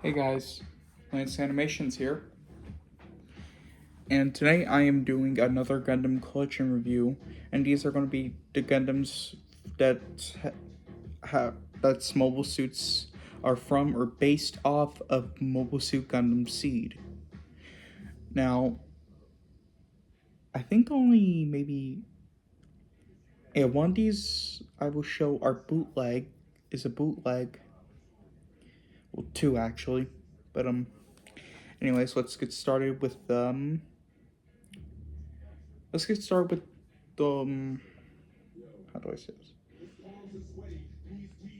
Hey guys, Lance Animations here, and today I am doing another Gundam collection review, and these are going to be the Gundams that that's mobile suits are from or based off of Mobile Suit Gundam Seed. Now, I think only maybe one of these I will show are bootleg is a bootleg, well two actually, but anyways let's get started with the how do I say this?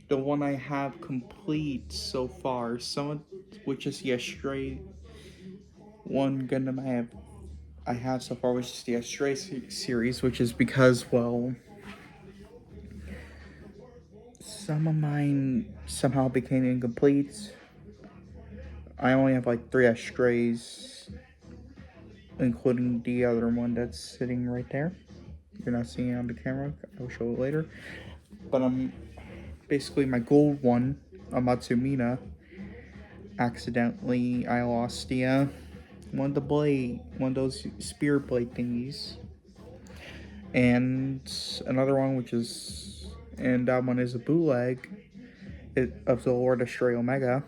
The one I have complete so far, which is the Astray one Gundam I have so far, which is the Astray series, which is because some of mine somehow became incomplete. I only have like 3 Astrays, including the other one that's sitting right there. You're not seeing it on the camera. I will show it later. But basically my gold one, Matsumina, accidentally I lost the one of those spear blade thingies, and another one and that one is a bootleg of the Lord Astray Omega.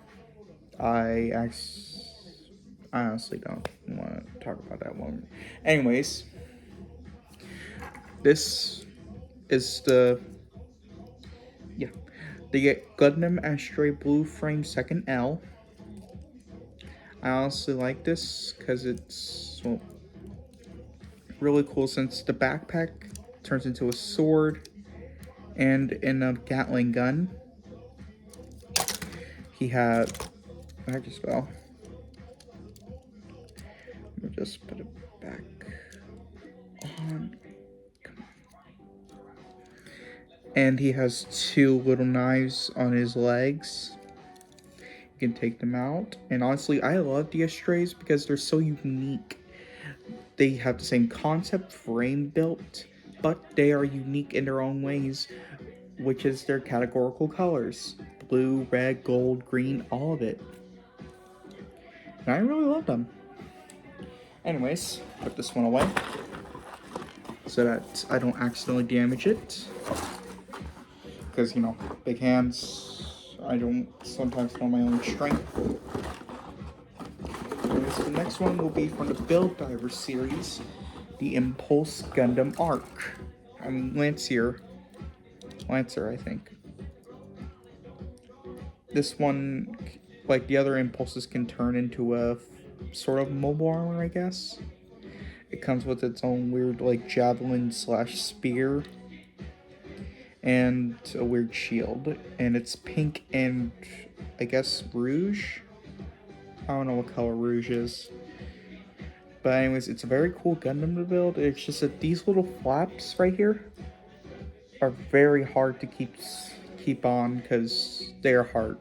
I honestly don't want to talk about that one. Anyways, this is the Gundam Astray Blue Frame Second L. I honestly like this because it's really cool, since the backpack turns into a sword and in a Gatling gun. He had I just fell. Let me just put it back on. And he has 2 little knives on his legs. You can take them out. And honestly, I love the Astrays because they're so unique. They have the same concept frame built, but they are unique in their own ways, which is their categorical colors: blue, red, gold, green, all of it. And I really love them. Anyways, put this one away so that I don't accidentally damage it. Because, big hands, I don't sometimes know my own strength. Anyways, the next one will be from the Build Diver series, the Impulse Gundam Arc. Lancer, I think. This one, like the other Impulses, can turn into a sort of mobile armor, I guess. It comes with its own weird, like, javelin / spear and a weird shield, and it's pink and I guess rouge. I don't know what color rouge is, but anyways, it's a very cool Gundam to build. It's just that these little flaps right here are very hard to keep on because they are hard.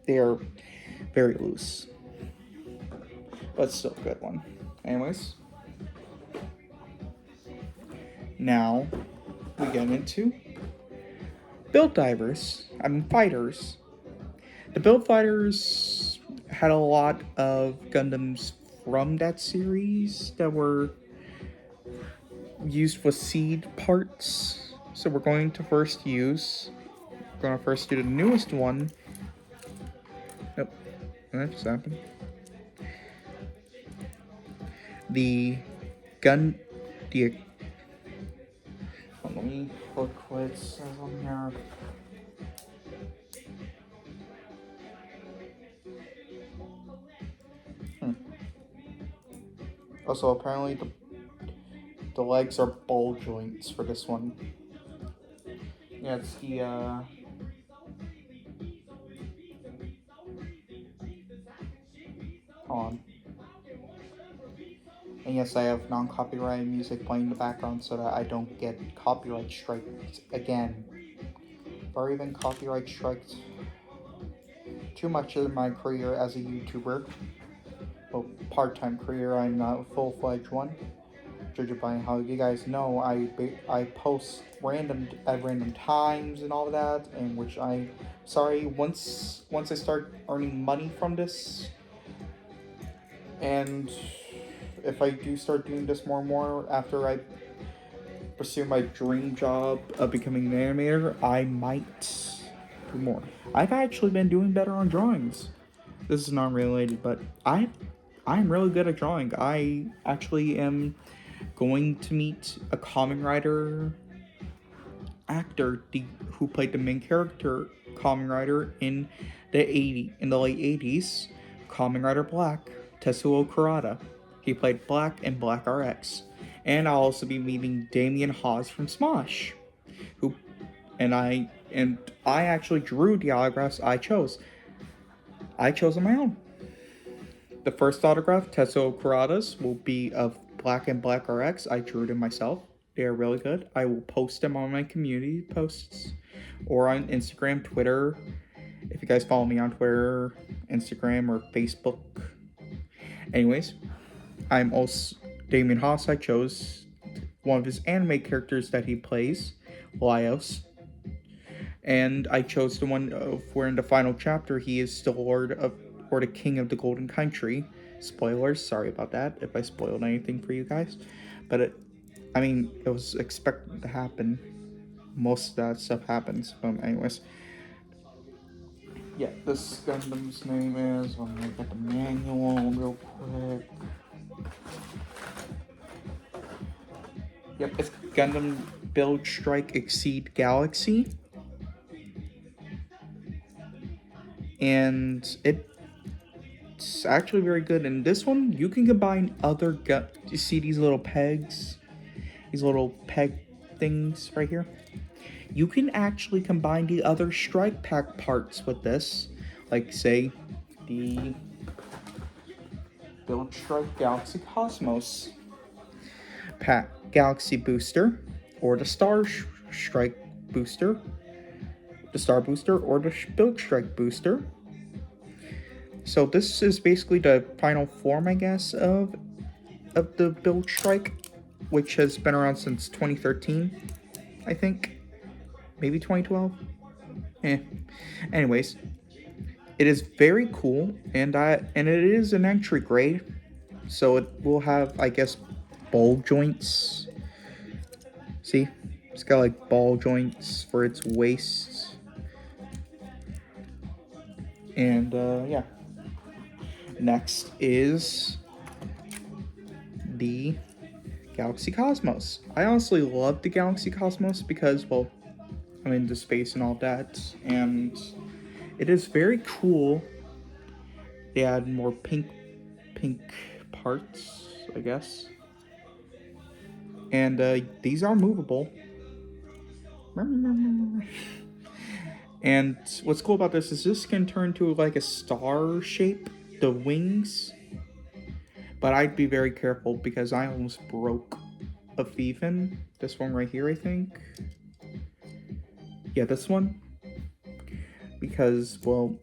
They are very loose, but still a good one. Anyways, now we get into fighters. The Build Fighters had a lot of Gundams from that series that were used with seed parts. So we're going to first do the newest one. Nope, that just happened. The gun, the. Let me look what it says on here. Also, apparently the legs are ball joints for this one. Yeah, it's the on. And yes, I have non-copyrighted music playing in the background so that I don't get copyright striked again. I've already been copyright striked too much in my career as a YouTuber. Well, part-time career, I'm not a full-fledged one. judging by how you guys know, I post at random times and all of that, and which I sorry once I start earning money from this, and if I do start doing this more and more after I pursue my dream job of becoming an animator, I might do more. I've actually been doing better on drawings. This is not related, but I'm really good at drawing. I actually am going to meet a comic writer actor who played the main character comic writer in the late 80s, Kamen Rider Black, Tetsuo Kurata. He played Black in Black RX. And I'll also be meeting Damien Hawes from Smosh, who and I actually drew the autographs I chose. I chose on my own. The first autograph, Tetsuo Kurata's, will be of Black and Black RX. I drew them myself. They are really good. I will post them on my community posts or on Instagram, Twitter. If you guys follow me on Twitter, Instagram, or Facebook. Anyways, I'm also Damien Haas. I chose one of his anime characters that he plays, Laios. And I chose the one where in the final chapter he is the the king of the Golden Country. Spoilers, sorry about that if I spoiled anything for you guys. But it was expected to happen. Most of that stuff happens. Anyways. Yeah, this Gundam's name is... I'm gonna get the manual real quick. Yep, it's Gundam Build Strike Exceed Galaxy. And it's actually very good. And this one, you can combine other... You see these little pegs? These little peg things right here? You can actually combine the other strike pack parts with this. Like, say, the Build Strike Galaxy Cosmos pack Galaxy Booster, or the Star Strike Booster, the Star Booster, or the Build Strike Booster. So this is basically the final form, I guess, of the Build Strike, which has been around since 2013, I think. Maybe 2012? Anyways, it is very cool, and it is an entry grade, so it will have, I guess, ball joints. See? It's got like ball joints for its waist. And yeah. Next is the Galaxy Cosmos. I honestly love the Galaxy Cosmos because, well, I'm into space and all that, and it is very cool. They add more pink parts, I guess. And these are movable. And what's cool about this can turn to like a star shape, the wings. But I'd be very careful because I almost broke a Thiefin. This one right here, I think. Yeah, this one. Because, well,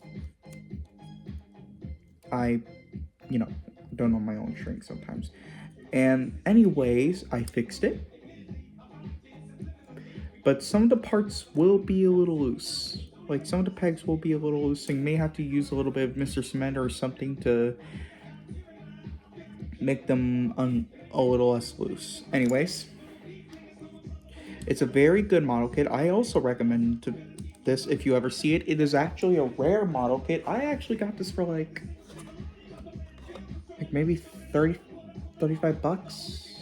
I, don't know my own shrink sometimes. And anyways, I fixed it. But some of the parts will be a little loose. Like, some of the pegs will be a little loose. So you may have to use a little bit of Mr. Cement or something to make them a little less loose. Anyways, it's a very good model kit. I also recommend this if you ever see it. It is actually a rare model kit. I actually got this for like maybe 35 bucks.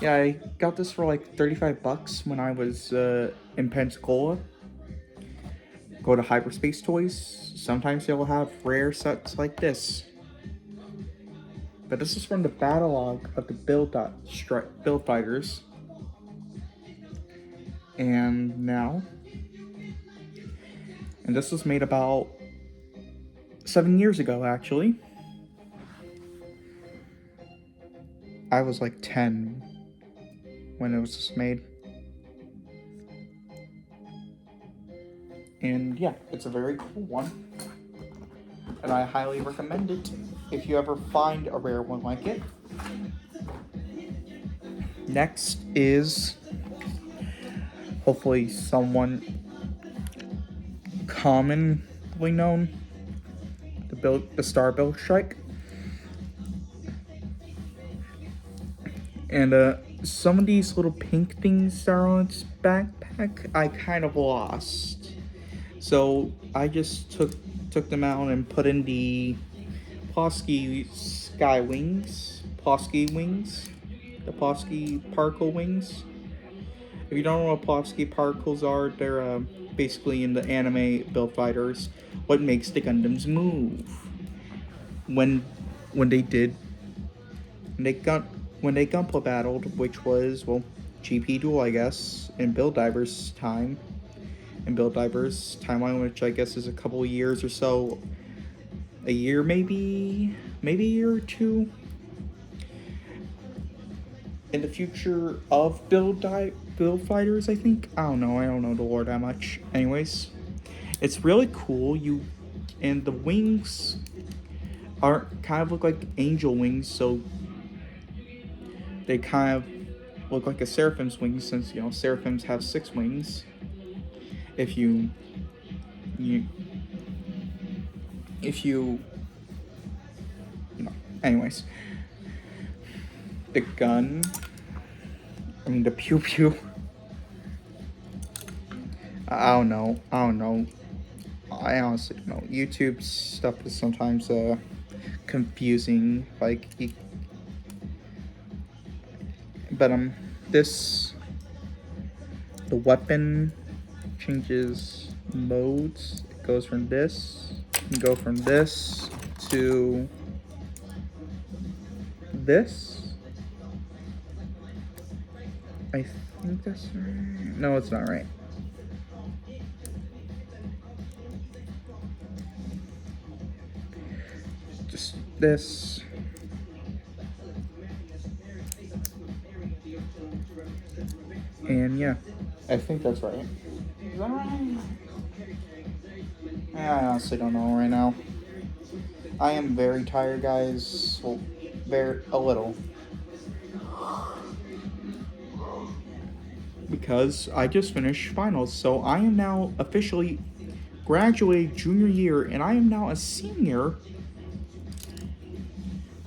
Yeah, I got this for like 35 bucks when I was in Pensacola. Go to Hyperspace Toys. Sometimes they'll have rare sets like this. But this is from the battle log of the Build Fighters. And this was made about 7 years ago, actually. I was like 10 when it was just made. And yeah, it's a very cool one. And I highly recommend it if you ever find a rare one like it. next is hopefully someone commonly known, the Star Build Strike. And some of these little pink things that are on its backpack, I kind of lost. So I just took them out and put in the Plosky Sky Wings, Plosky Wings, the Plosky Particle Wings. If you don't know what Plosky Particles are, they're basically in the anime Build Fighters, what makes the Gundams move. When they did, when they Gunpla battled, which was, well, GP Duel, I guess, in Build Divers time, in Build Divers timeline, which I guess is a couple of years or so, a year maybe a year or two in the future of Build Fighters, I think. I don't know the lore that much. Anyways, it's really cool. And the wings are kind of look like angel wings, so they kind of look like a Seraphim's wings, since Seraphims have 6 wings. If you anyways, the gun, the pew pew. I don't know. I honestly don't know. YouTube stuff is sometimes confusing. Like, but the weapon changes modes. It goes from this. You go from this to this. I think that's right. No, it's not right. Just this. And yeah, I think that's right. Is that right? I honestly don't know right now. I am very tired, guys. Well, a little. Because I just finished finals, so I am now officially graduated junior year, and I am now a senior.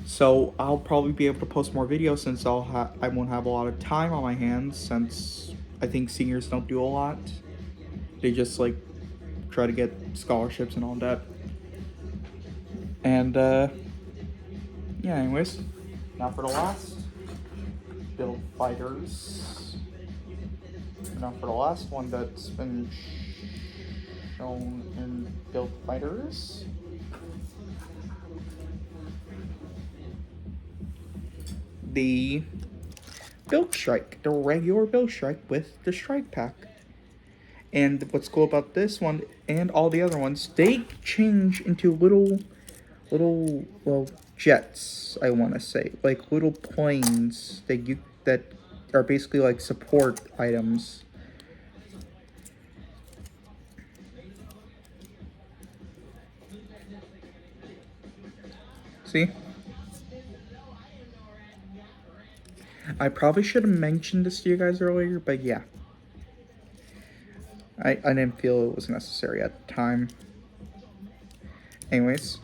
So I'll probably be able to post more videos, since I won't have a lot of time on my hands, since I think seniors don't do a lot. They just like try to get scholarships and all that. And yeah, anyways, now for the last Build Fighters. Now for the last one that's been shown in Build Fighters. The Build Strike, the regular Build Strike with the Strike Pack. And what's cool about this one and all the other ones, they change into little well, jets, I want to say, like little planes that are basically like support items. See? I probably should have mentioned this to you guys earlier, but yeah. I didn't feel it was necessary at the time. Anyways.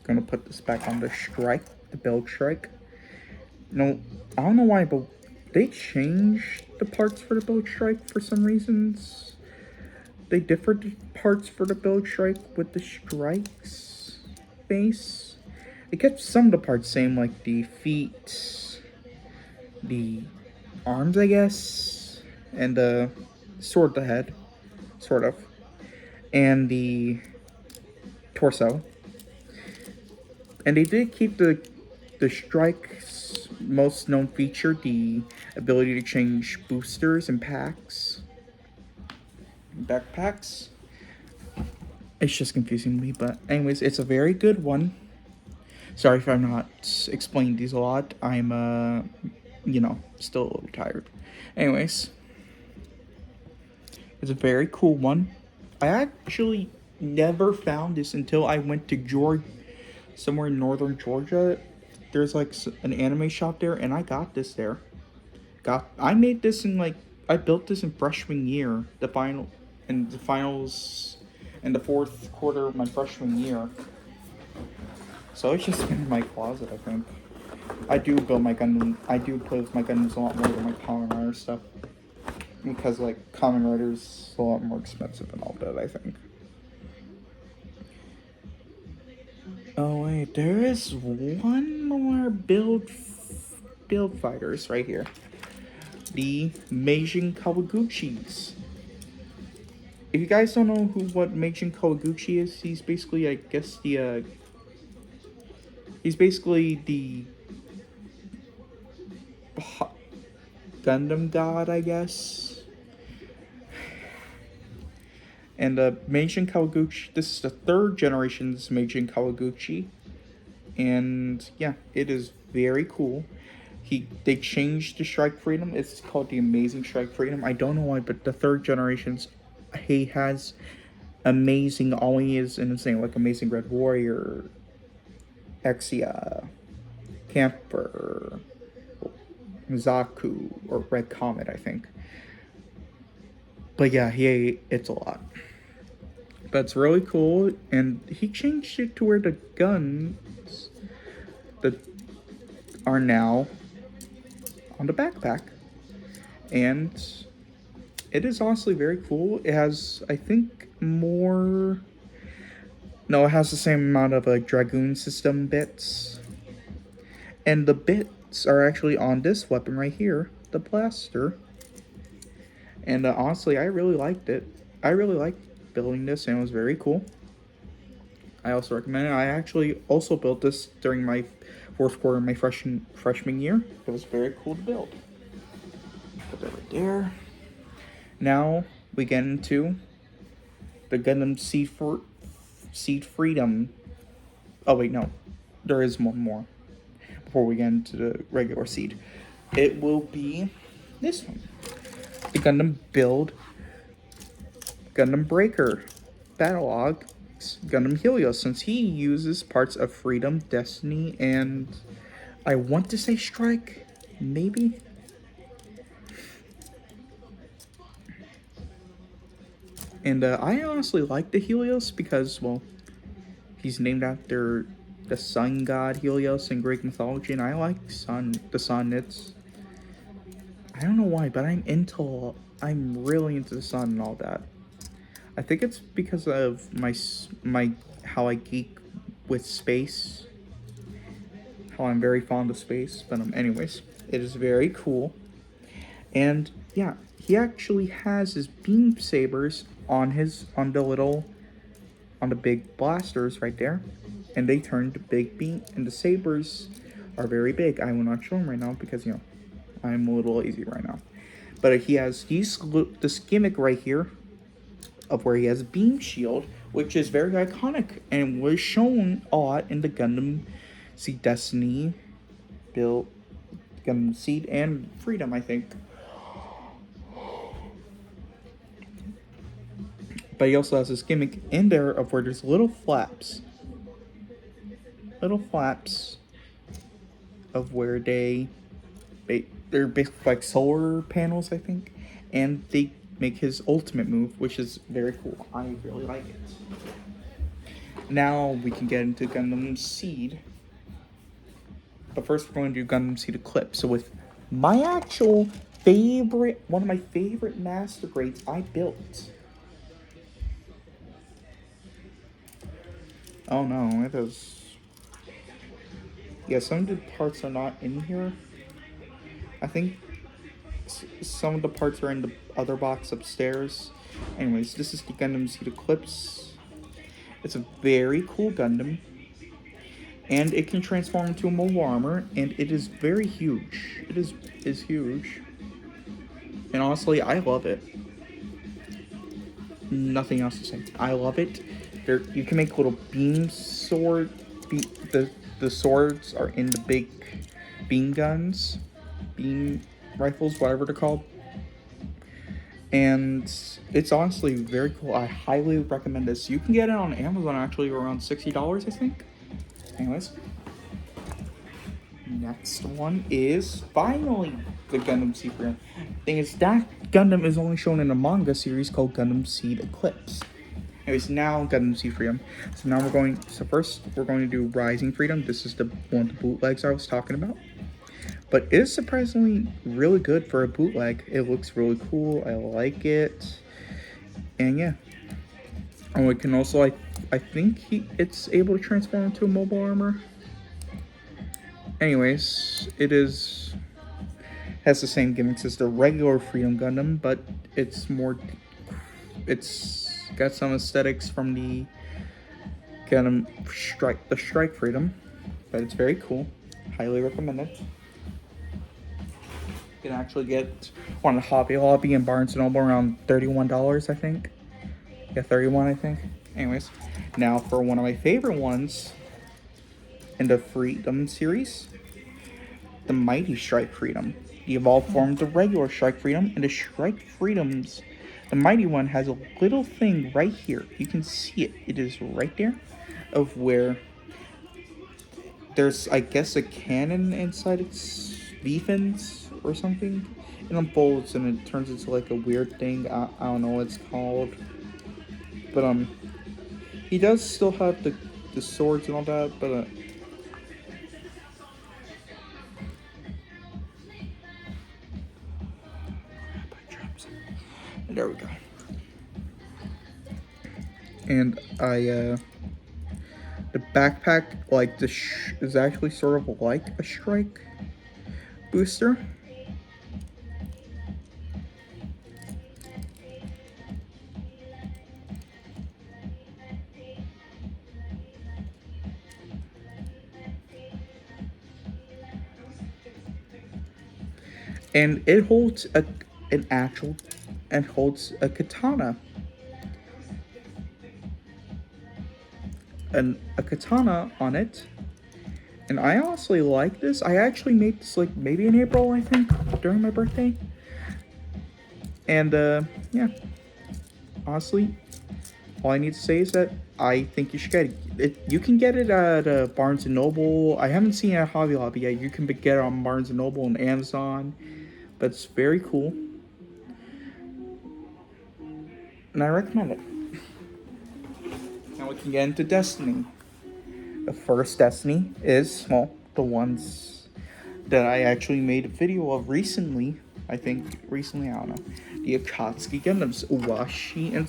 Gonna put this back on the Strike, the Build Strike. No, I don't know why, but they changed the parts for the Build Strike for some reasons. They differed the parts for the Build Strike with the Strike's base. They kept some of the parts same, like the feet, the arms, I guess, and the sword, the head, sort of, and the torso. And they did keep the Strike's most known feature, the ability to change boosters and backpacks. It's just confusing me, but anyways, it's a very good one. Sorry if I'm not explaining these a lot. I'm still a little tired. Anyways, it's a very cool one. I actually never found this until I went to Georgia, somewhere in northern Georgia. There's like an anime shop there, and I got this there. I made this in like, I built this in freshman year, the finals, in the fourth quarter of my freshman year. So it's just in my closet, I think. I do build my Gundam. I do play with my Gundams a lot more than my Kamen Rider stuff, because like Kamen Rider's a lot more expensive and all that, I think. Oh wait, there is one more build fighters right here. The Meijin Kawaguchis. If you guys don't know what Meijin Kawaguchi is, he's basically, I guess, he's basically the Gundam god, I guess. And Meijin Kawaguchi, this is the third generation's Meijin Kawaguchi. And yeah, it is very cool. They changed the Strike Freedom. It's called the Amazing Strike Freedom. I don't know why, but the third generation's, he has amazing, all he is in the same, like Amazing Red Warrior, Exia, Camper, Zaku, or Red Comet, I think. But yeah, it's a lot. But it's really cool, and he changed it to where the guns that are now on the backpack. And it is honestly very cool. It has, I think, more... No, it has the same amount of Dragoon system bits. And the bits are actually on this weapon right here, the blaster. And honestly, I really liked it. I really liked building this, and it was very cool. I also recommend it. I actually also built this during my fourth quarter of my freshman year. It was very cool to build. Put that right there. Now we get into the Gundam Seed Freedom. Oh wait, no. There is one more before we get into the regular Seed. It will be this one. The Gundam Build Gundam Breaker Battlelog Gundam Helios, since he uses parts of Freedom, Destiny, and I want to say Strike, maybe? And I honestly like the Helios because, well, he's named after the sun god Helios in Greek mythology, and I like the sun. It's, I don't know why, but I'm really into the sun and all that. I think it's because of my how I geek with space, how I'm very fond of space. But anyways, it is very cool, and yeah, he actually has his beam sabers on the big blasters right there, and they turn to big beam, and the sabers are very big. I will not show them right now because, you know, I'm a little lazy right now. But he has this gimmick right here of where he has a beam shield, which is very iconic and was shown a lot in the Gundam Seed Destiny build, Gundam Seed and Freedom, I think. But he also has this gimmick in there of where there's little flaps of where they're basically like solar panels, I think, and they make his ultimate move, which is very cool. I really like it. Now we can get into Gundam Seed, but first we're going to do Gundam Seed Eclipse. So with my actual favorite, one of my favorite master grades I built. Oh no, it is. Yeah, some of the parts are not in here. I think some of the parts are in the other box upstairs. Anyways, this is the Gundam Seed Eclipse. It's a very cool Gundam, and it can transform into a mobile armor, and it is very huge. It is huge, and honestly, I love it. Nothing else to say. I love it. You can make little beam sword. The swords are in the big beam guns, beam rifles, whatever they're called. And it's honestly very cool. I highly recommend this. You can get it on Amazon actually around $60, I think. Anyways, next one is finally the Gundam Seed Freedom. Thing is, that Gundam is only shown in a manga series called Gundam Seed Eclipse. Anyways, now Gundam Seed Freedom. So now first we're going to do Rising Freedom. This is the one of the bootlegs I was talking about. But it is surprisingly really good for a bootleg. It looks really cool. I like it. And yeah. Oh, it can also, I think it's able to transform into a mobile armor. Anyways, has the same gimmicks as the regular Freedom Gundam, but it's got some aesthetics from the Gundam Strike Freedom, but it's very cool. Highly recommend it. You can actually get on the Hobby Lobby and Barnes & Noble around $31, I think. Yeah, 31, I think. Anyways, now for one of my favorite ones in the Freedom series, the Mighty Strike Freedom. The evolved form of the regular Strike Freedom, and the Strike Freedoms. The Mighty one has a little thing right here. You can see it. It is right there, of where there's, I guess, a cannon inside its defense or something. It unfolds and it turns into like a weird thing. I don't know what it's called. But he does still have the swords and all that, but there we go. And the backpack, like is actually sort of like a strike booster. And it holds a katana. And a katana on it. And I honestly like this. I actually made this like maybe in April, I think, during my birthday. And yeah. Honestly, all I need to say is that I think you should get it. You can get it at Barnes & Noble. I haven't seen it at Hobby Lobby yet. You can get it on Barnes & Noble and Amazon. But it's very cool. And I recommend it. Now we can get into Destiny. The first Destiny is, well, the ones that I actually made a video of recently. I don't know. The Akatsuki Gundams, Uwashi and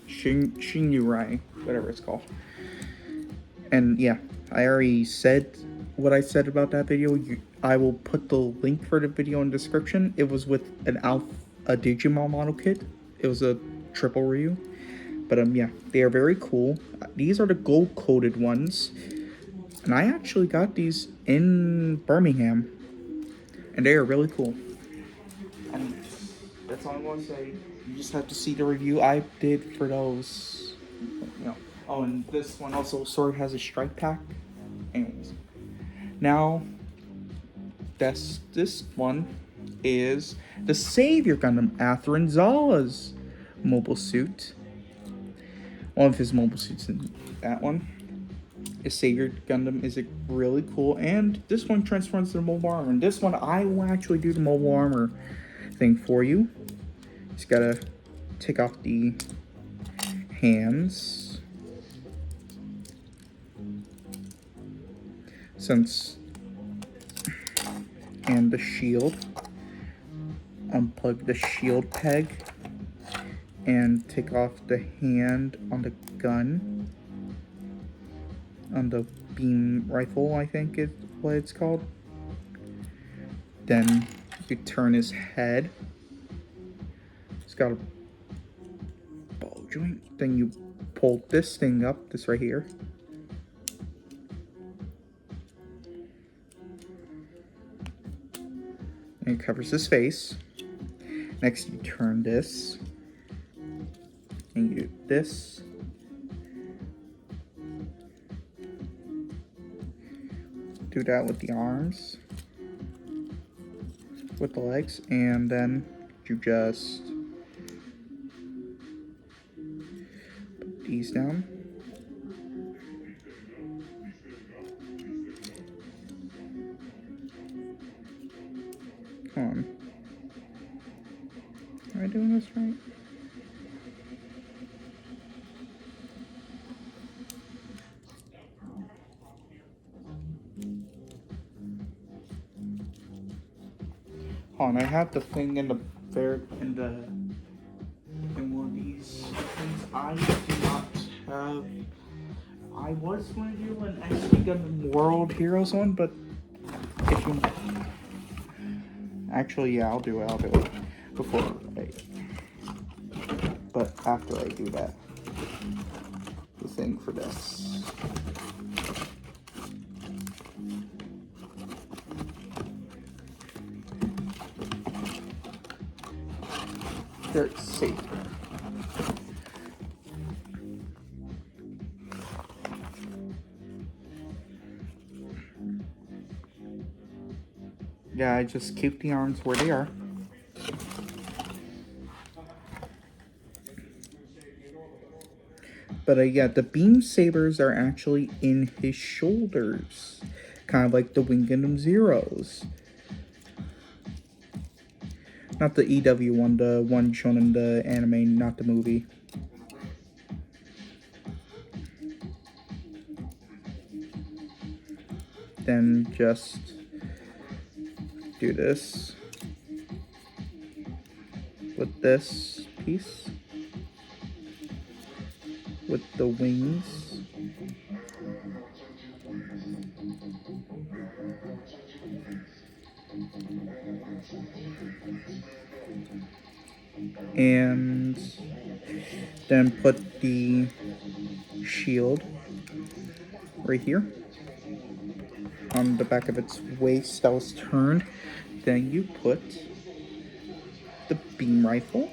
Shinjurai, whatever it's called. And yeah, I already said what I said about that video. I will put the link for the video in the description. It was with a Digimon model kit. It was a triple review. But yeah, they are very cool. These are the gold-coated ones. And I actually got these in Birmingham. And they are really cool. And that's all I'm going to say. You just have to see the review I did for those. You know. Oh, and this one also sort of has a strike pack. Anyways. Now, this one is the Savior Gundam, Atherin Zala's mobile suit. One of his mobile suits in that one. His Savior Gundam is really cool, and this one transforms to the mobile armor. And this one, I will actually do the mobile armor thing for you. Just gotta take off the hands. And the shield. Unplug the shield peg and take off the hand on the gun, on the beam rifle, I think is what it's called. Then you turn his head. It's got a ball joint. Then you pull this thing up, this right here. And it covers his face. Next, you turn this. And you do this. Do that with the arms. with the legs, and then you just put these down. Come on. Am I doing this right? Hold on, I have the thing in one of these things. I do not have. I was going to do an SD Gundam World Heroes one, but if you actually, yeah, I'll do it before but after I do that, the thing for this. They're safe. Yeah, I just keep the arms where they are. But yeah, the beam sabers are actually in his shoulders. Kind of like the Wing Gundam Zeros. Not the EW one, the one shown in the anime, not the movie. Then just do this with this piece, with the wings. And then put the shield right here on the back of its waist that was turned. Then you put the beam rifle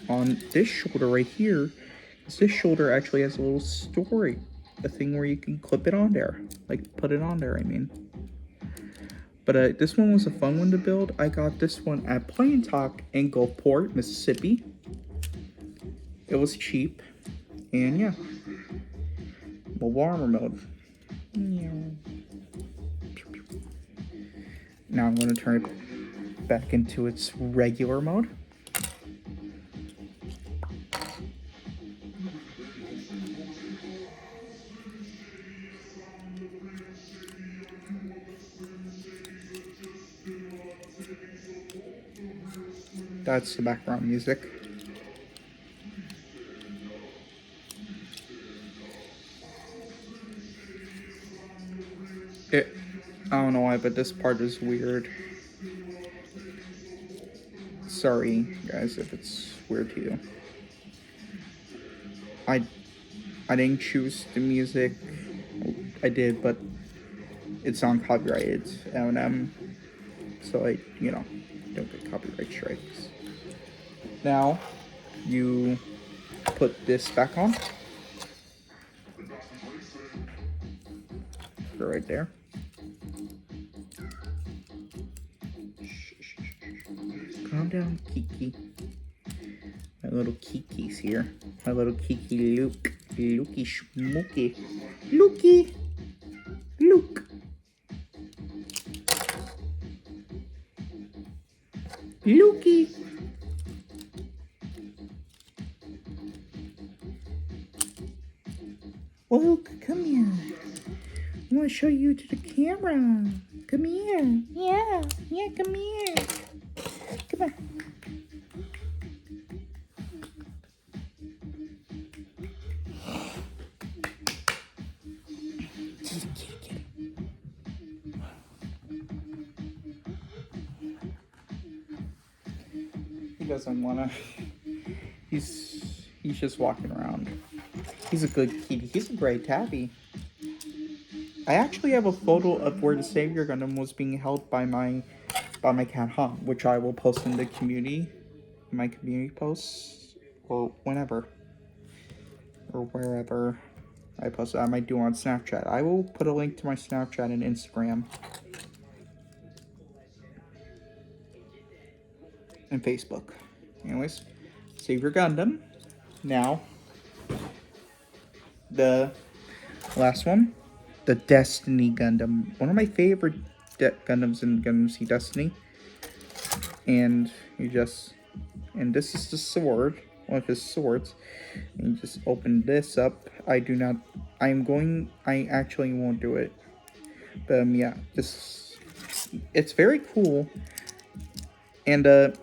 on this shoulder right here. This shoulder actually has a little story, a thing where you can clip it on there, like put it on there, I mean. But this one was a fun one to build. I got this one at Plain Talk in Gulfport, Mississippi. It was cheap, and yeah, mobile armor mode. Now I'm going to turn it back into its regular mode. That's the background music. I don't know why, but this part is weird. Sorry, guys, if it's weird to you. I didn't choose the music. I did, but it's on copyrighted M&M, so I, don't get copyright strikes. Now, you put this back on. Go right there. Calm down, Kiki. My little Kiki's here. My little Kiki Luke. Lukey Schmooky. Lukey! Luke! Lukey! Luke, come here. I want to show you to the camera. Come here. Yeah, come here. Come on. He doesn't wanna. He's just walking around. He's a good kitty. He's a great tabby. I actually have a photo of where the Savior Gundam was being held by my cat Han, which I will post in the community, my community posts, or whenever, or wherever I post it. I might do it on Snapchat. I will put a link to my Snapchat and Instagram. and Facebook. Anyways, save your Gundam. Now, the last one, the Destiny Gundam. One of my favorite Gundams in Gundam Seed Destiny. And and this is the sword, one of his swords. And you just open this up. I actually won't do it. But yeah, it's very cool. And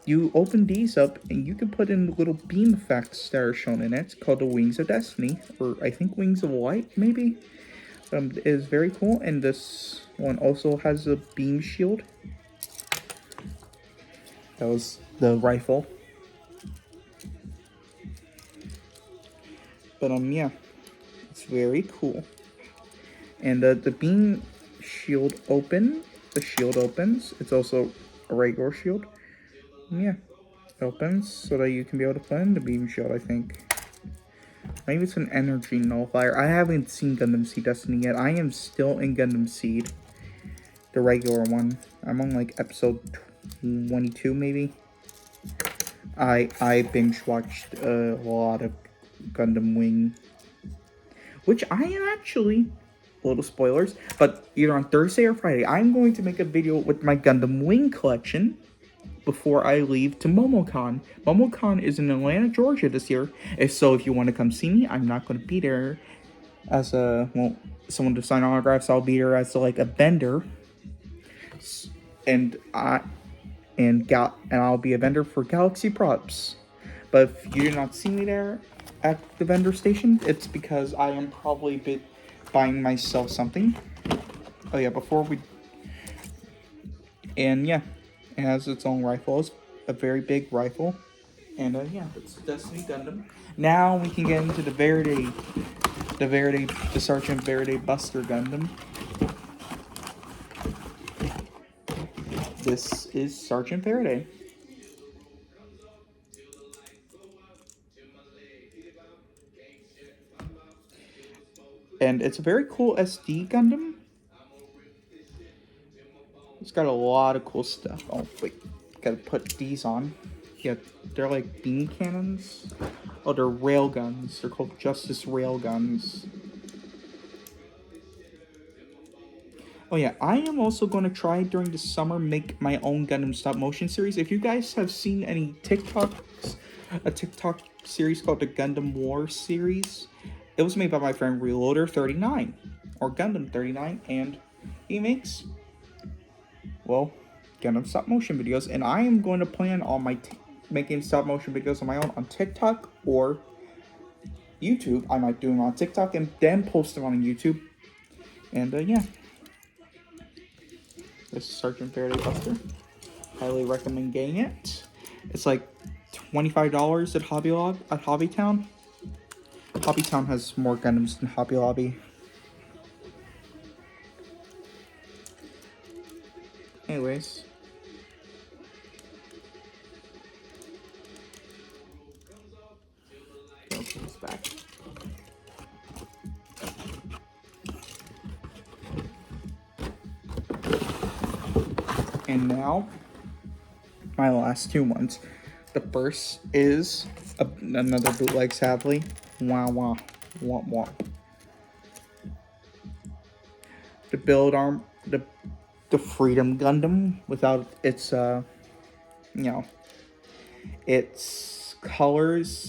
you open these up and you can put in little beam effects that are shown in it. It's called the Wings of Destiny, or I think Wings of Light, maybe. It is very cool. And this one also has a beam shield. That was the rifle. But yeah, it's very cool. And the beam shield the shield opens. It's also a regular shield. And yeah, it opens so that you can be able to put in the beam shield, I think. Maybe it's an energy nullifier. I haven't seen Gundam Seed Destiny yet. I am still in Gundam Seed, the regular one. I'm on like episode 22 maybe. I binge watched a lot of Gundam Wing, which I am actually, little spoilers, but either on Thursday or Friday, I'm going to make a video with my Gundam Wing collection before I leave to MomoCon. MomoCon is in Atlanta, Georgia this year. So if you want to come see me, I'm not going to be there as someone to sign autographs. I'll be there as like a vendor. And I'll be a vendor for Galaxy props. But if you do not see me there at the vendor station, it's because I am probably buying myself something. Oh yeah, and yeah, it has its own rifle. It's a very big rifle. And yeah, it's Destiny Gundam. Now we can get into the Sergeant Verde Buster Gundam. This is Sergeant Verde. And it's a very cool SD Gundam. It's got a lot of cool stuff. Oh, wait. Gotta put these on. Yeah, they're like beam cannons. Oh, they're rail guns. They're called Justice Rail Guns. Oh yeah, I am also going to try during the summer make my own Gundam stop motion series. If you guys have seen any TikToks, a TikTok series called the Gundam War series, it was made by my friend Reloader39, or Gundam 39, and he makes, well, Gundam stop motion videos, and I am going to plan on making stop motion videos on my own on TikTok or YouTube. I might do them on TikTok and then post them on YouTube. And yeah. This is Sergeant Verde Buster. Highly recommend getting it. It's like $25 at Hobbytown. Hobbytown has more Gundams than Hobby Lobby. Anyways. I'll put this back. And now, my last two ones. The first is another bootleg, sadly. Wah wah, wah wah. The the Freedom Gundam without its its colors.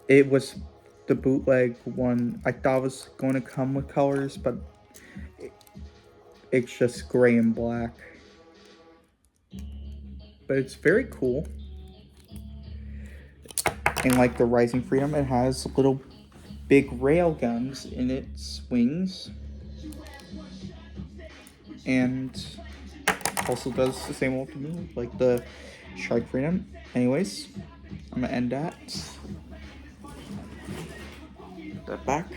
It was the bootleg one. I thought it was going to come with colors, but it's just gray and black. But it's very cool. And like the Rising Freedom, it has little big rail guns in its wings. And also does the same ultimate move, like the Strike Freedom. Anyways, I'm gonna end that. Put that back.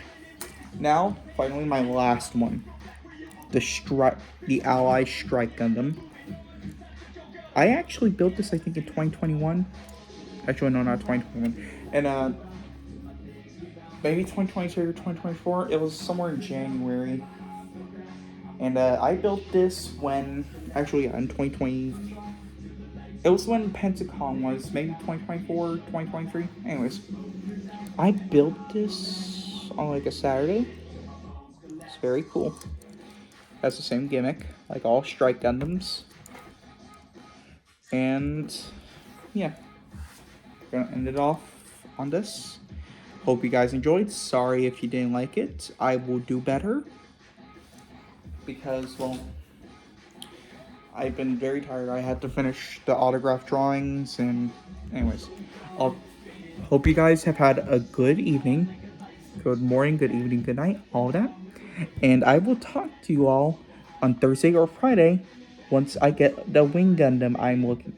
Now, finally my last one. The Ally Strike Gundam. I actually built this, I think, in 2021. Actually, no, not 2021. And maybe 2022 or 2024. It was somewhere in January. And I built this in 2020. It was when Pentacon was, maybe 2024, 2023. Anyways, I built this on like a Saturday. It's very cool. Has the same gimmick, like all Strike Gundams. And yeah, we're gonna end it off on this. Hope you guys enjoyed. Sorry if you didn't like it. I will do better. Because, well, I've been very tired. I had to finish the autograph drawings and anyways. I'll hope you guys have had a good evening. Good morning, good evening, good night, all that. And I will talk to you all on Thursday or Friday once I get the Wing Gundam I'm looking.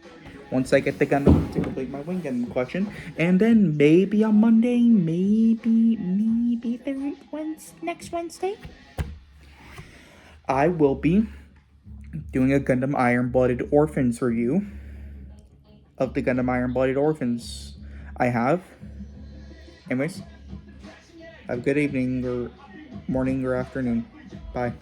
Once I get the Gundam to complete my Wing Gundam collection. And then maybe on Monday, maybe next Wednesday, I will be doing a Gundam Iron-Blooded Orphans review of the Gundam Iron-Blooded Orphans I have. Anyways, have a good evening or morning or afternoon. Bye.